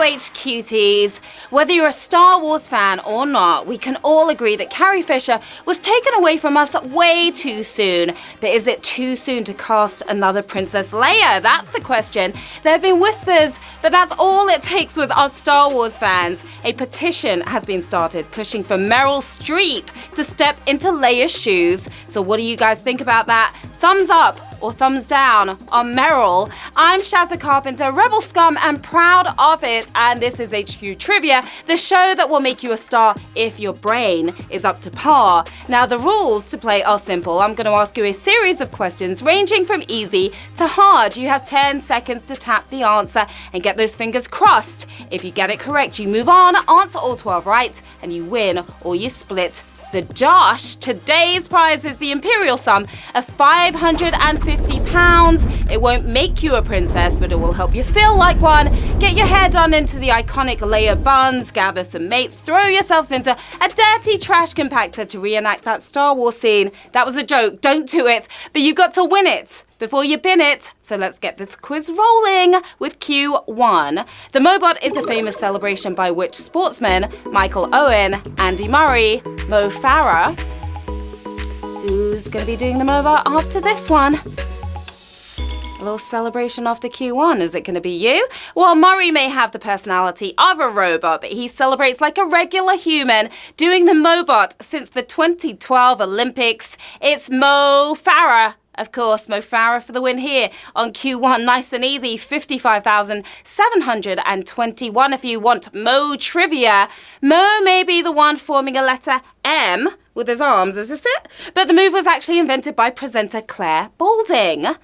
ZamanWHU cuties. Whether you're a Star Wars fan or not, we can all agree that Carrie Fisher was taken away from us way too soon. But is it too soon to cast another Princess Leia? That's the question. There have been whispers, but that's all it takes with us Star Wars fans. A petition has been started pushing for Meryl Streep to step into Leia's shoes. So what do you guys think about that? Thumbs up or thumbs down on Meryl? I'm Sharon Carpenter, Rebel Scum, and proud of it. And this is HQ Trivia, the show that will make you a star if your brain is up to par. Now, the rules to play are simple. I'm going to ask you a series of questions ranging from easy to hard. You have 10 seconds to tap the answer and get those fingers crossed. If you get it correct, you move on, answer all 12 right, and you win or you split the Josh. Today's prize is the imperial sum of £550. It won't make you a princess, but it will help you feel like one. Get your hair done into the iconic Leia buns, gather some mates, throw yourselves into a dirty trash compactor to reenact that Star Wars scene. That was a joke, don't do it, but you got to win it before you bin it. So let's get this quiz rolling with Q1. The Mobot is a famous celebration by which sportsmen? Michael Owen, Andy Murray, Mo Farah. Who's going to be doing the Mobot after this one? A little celebration after Q1. Is it going to be you? Well, Murray may have the personality of a robot, but he celebrates like a regular human, doing the Mobot since the 2012 Olympics. It's Mo Farah. Of course, Mo Farah for the win here on Q1. Nice and easy, 55,721. If you want Mo trivia, Mo may be the one forming a letter M with his arms, is this it? But the move was actually invented by presenter Claire Balding.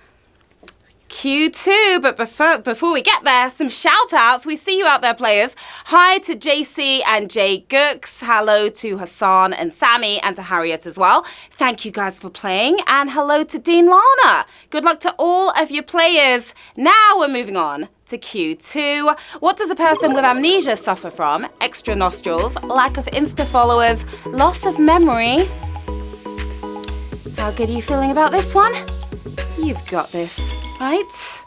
Q2, but before we get there, some shout outs. We see you out there, players. Hi to JC and Jay Gooks. Hello to Hassan and Sammy and to Harriet as well. Thank you guys for playing. And hello to Dean Lana. Good luck to all of your players. Now we're moving on to Q2. What does a person with amnesia suffer from? Extra nostrils, lack of Insta followers, loss of memory. How good are you feeling about this one? You've got this, right?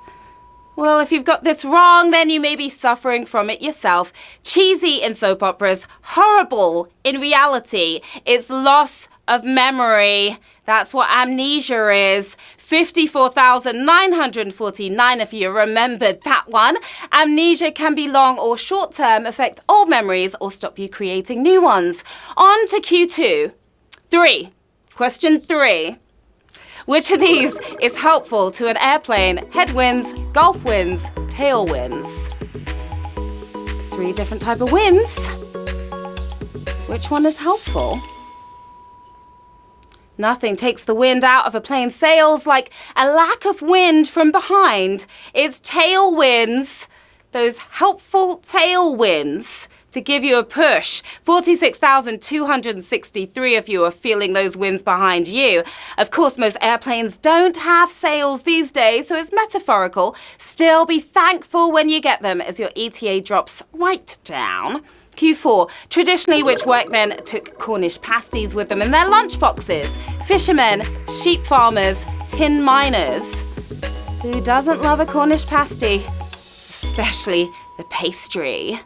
Well, if you've got this wrong, then you may be suffering from it yourself. Cheesy in soap operas, horrible in reality. It's loss of memory. That's what amnesia is. 54,949 if you remembered that one. Amnesia can be long or short term, affect old memories, or stop you creating new ones. On to Q2. Question 3. Which of these is helpful to an airplane? Headwinds, gulf winds, tailwinds. 3 different types of winds. Which one is helpful? Nothing takes the wind out of a plane's sails like a lack of wind from behind. It's tailwinds, those helpful tailwinds, to give you a push. 46,263 of you are feeling those winds behind you. Of course, most airplanes don't have sails these days, so it's metaphorical. Still, be thankful when you get them as your ETA drops right down. Q4. Traditionally, which workmen took Cornish pasties with them in their lunchboxes? Fishermen, sheep farmers, tin miners. Who doesn't love a Cornish pasty? Especially the pastry.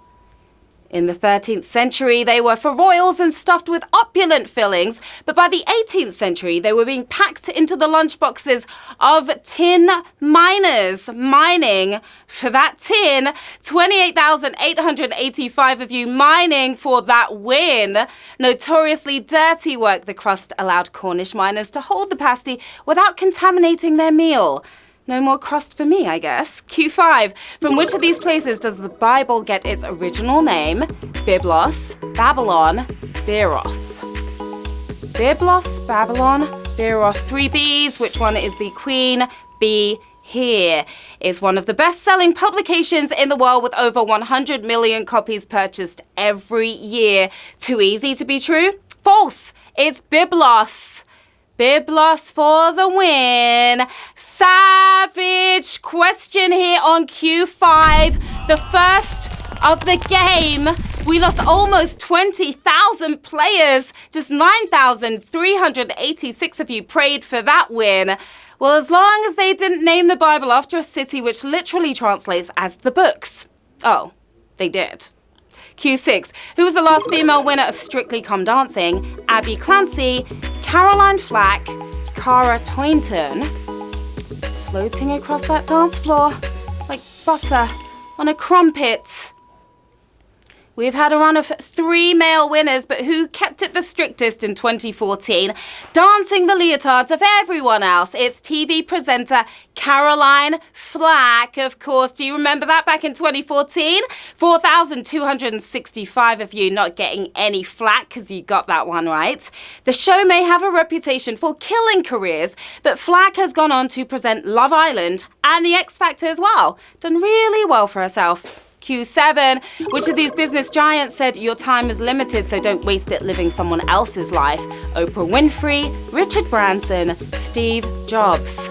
In the 13th century, they were for royals and stuffed with opulent fillings, but by the 18th century, they were being packed into the lunchboxes of tin miners, mining for that tin. 28,885 of you mining for that win. Notoriously dirty work, the crust allowed Cornish miners to hold the pasty without contaminating their meal. No more crust for me, I guess. Q5. From which of these places does the Bible get its original name? Byblos, Babylon, Beeroth. Byblos, Babylon, Beeroth. 3 B's. Which one is the queen? B. Here is one of the best-selling publications in the world with over 100 million copies purchased every year. Too easy to be true? False. It's Byblos. Byblos for the win. Savage question here on Q5. The first of the game. We lost almost 20,000 players. Just 9,386 of you prayed for that win. Well, as long as they didn't name the Bible after a city which literally translates as the books. Oh, they did. Q6. Who was the last female winner of Strictly Come Dancing? Abby Clancy, Caroline Flack, Cara Toynton. Floating across that dance floor like butter on a crumpet. We've had a run of 3 male winners, but who kept it the strictest in 2014? Dancing the leotards of everyone else. It's TV presenter Caroline Flack, of course. Do you remember that back in 2014? 4,265 of you not getting any flack because you got that one right. The show may have a reputation for killing careers, but Flack has gone on to present Love Island and The X Factor as well. Done really well for herself. Q7. Which of these business giants said your time is limited, so don't waste it living someone else's life? Oprah Winfrey, Richard Branson, Steve Jobs.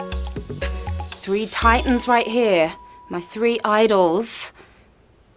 3 titans right here. My 3 idols.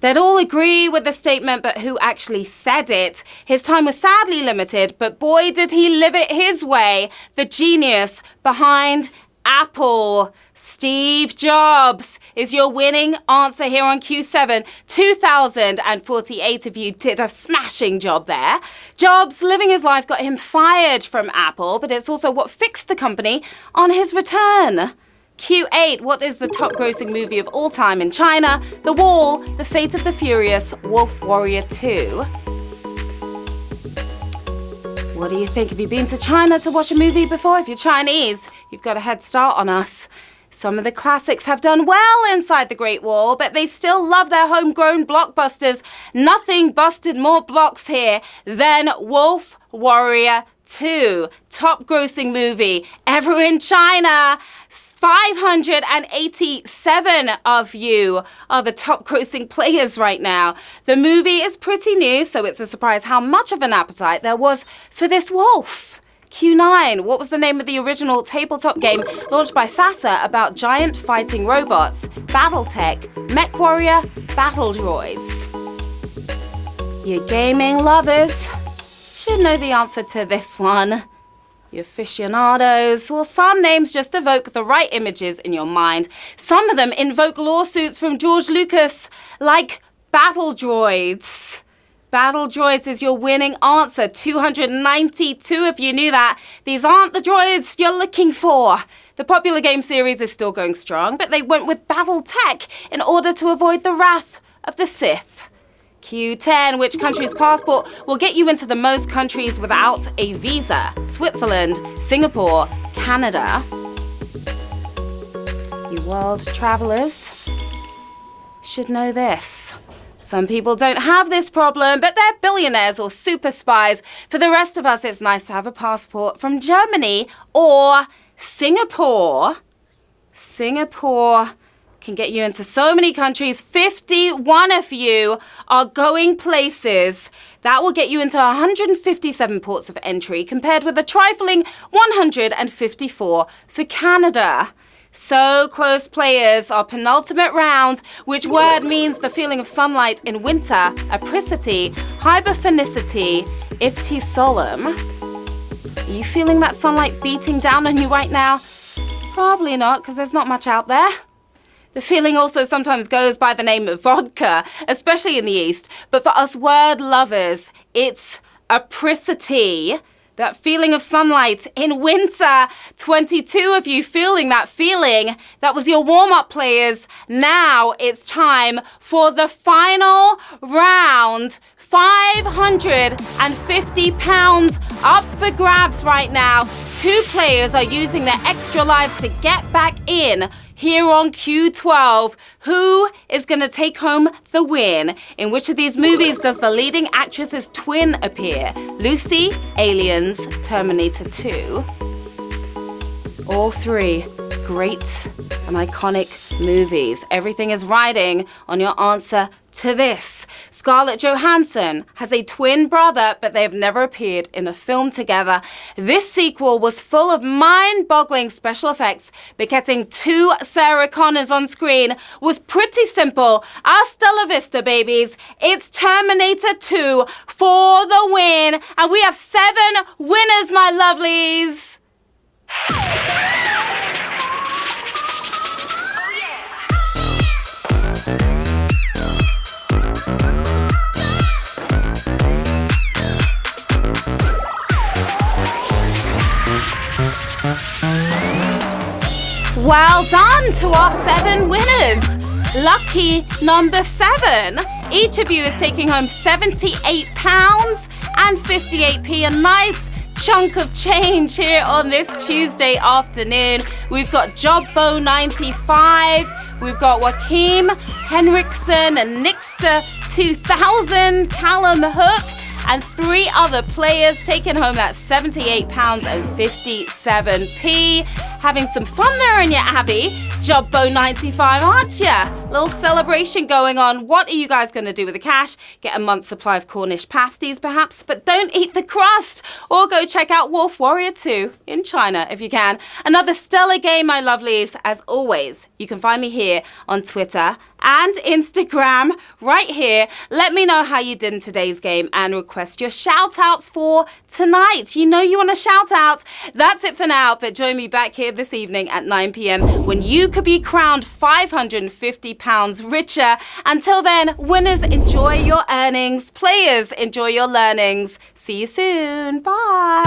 They'd all agree with the statement, but who actually said it? His time was sadly limited, but boy did he live it his way. The genius behind Apple. Steve Jobs is your winning answer here on Q7. 2,048 of you did a smashing job there. Jobs living his life got him fired from Apple, but it's also what fixed the company on his return. Q8, what is the top grossing movie of all time in China? The Wall, The Fate of the Furious, Wolf Warrior 2. What do you think? Have you been to China to watch a movie before? If you're Chinese, you've got a head start on us. Some of the classics have done well inside the Great Wall, but they still love their homegrown blockbusters. Nothing busted more blocks here than Wolf Warrior 2. Top grossing movie ever in China. 587 of you are the top grossing players right now. The movie is pretty new, so it's a surprise how much of an appetite there was for this wolf. Q9, what was the name of the original tabletop game launched by FATA about giant fighting robots? Battletech, MechWarrior, Battle Droids. You gaming lovers should know the answer to this one. You aficionados, well, some names just evoke the right images in your mind. Some of them invoke lawsuits from George Lucas, like Battle Droids. Battle Droids is your winning answer. 292 of you knew that. These aren't the droids you're looking for. The popular game series is still going strong, but they went with Battletech in order to avoid the wrath of the Sith. Q10, which country's passport will get you into the most countries without a visa? Switzerland, Singapore, Canada. You world travelers should know this. Some people don't have this problem, but they're billionaires or super spies. For the rest of us, it's nice to have a passport from Germany or Singapore. Singapore can get you into so many countries. 51 of you are going places. That will get you into 157 ports of entry, compared with a trifling 154 for Canada. So close, players. Our penultimate round, which word means the feeling of sunlight in winter? Apricity, hyperphonicity, ifti solemn. Are you feeling that sunlight beating down on you right now? Probably not, because there's not much out there. The feeling also sometimes goes by the name of vodka, especially in the East. But for us word lovers, it's apricity. That feeling of sunlight in winter. 22 of you feeling that feeling. That was your warm-up, players. Now it's time for the final round. £550 up for grabs right now. 2 players are using their extra lives to get back in. Here on Q12, who is going to take home the win? In which of these movies does the leading actress's twin appear? Lucy, Aliens, Terminator 2. All 3 great and iconic movies. Everything is riding on your answer to this. Scarlett Johansson has a twin brother, but they have never appeared in a film together. This sequel was full of mind-boggling special effects, but getting 2 Sarah Connors on screen was pretty simple. Hasta la vista, babies. It's Terminator 2 for the win, and we have 7 winners, my lovelies. Well done to our 7 winners. Lucky number 7. Each of you is taking home £78.58. A nice chunk of change here on this Tuesday afternoon. We've got Jobbo 95. We've got Joachim Henriksen and Nixter 2000, Callum Hook, and 3 other players taking home that £78.57. Having some fun there in your Abbey. Jobbo 95, aren't ya? Little celebration going on. What are you guys going to do with the cash? Get a month's supply of Cornish pasties, perhaps, but don't eat the crust. Or go check out Wolf Warrior 2 in China if you can. Another stellar game, my lovelies. As always, you can find me here on Twitter and Instagram right here. Let me know how you did in today's game and request your shout outs for tonight. You know you want to shout out. That's it for now, but join me back here this evening at 9 p.m. when you could be crowned £550 richer. Until then, winners, enjoy your earnings. Players, enjoy your learnings. See you soon. Bye.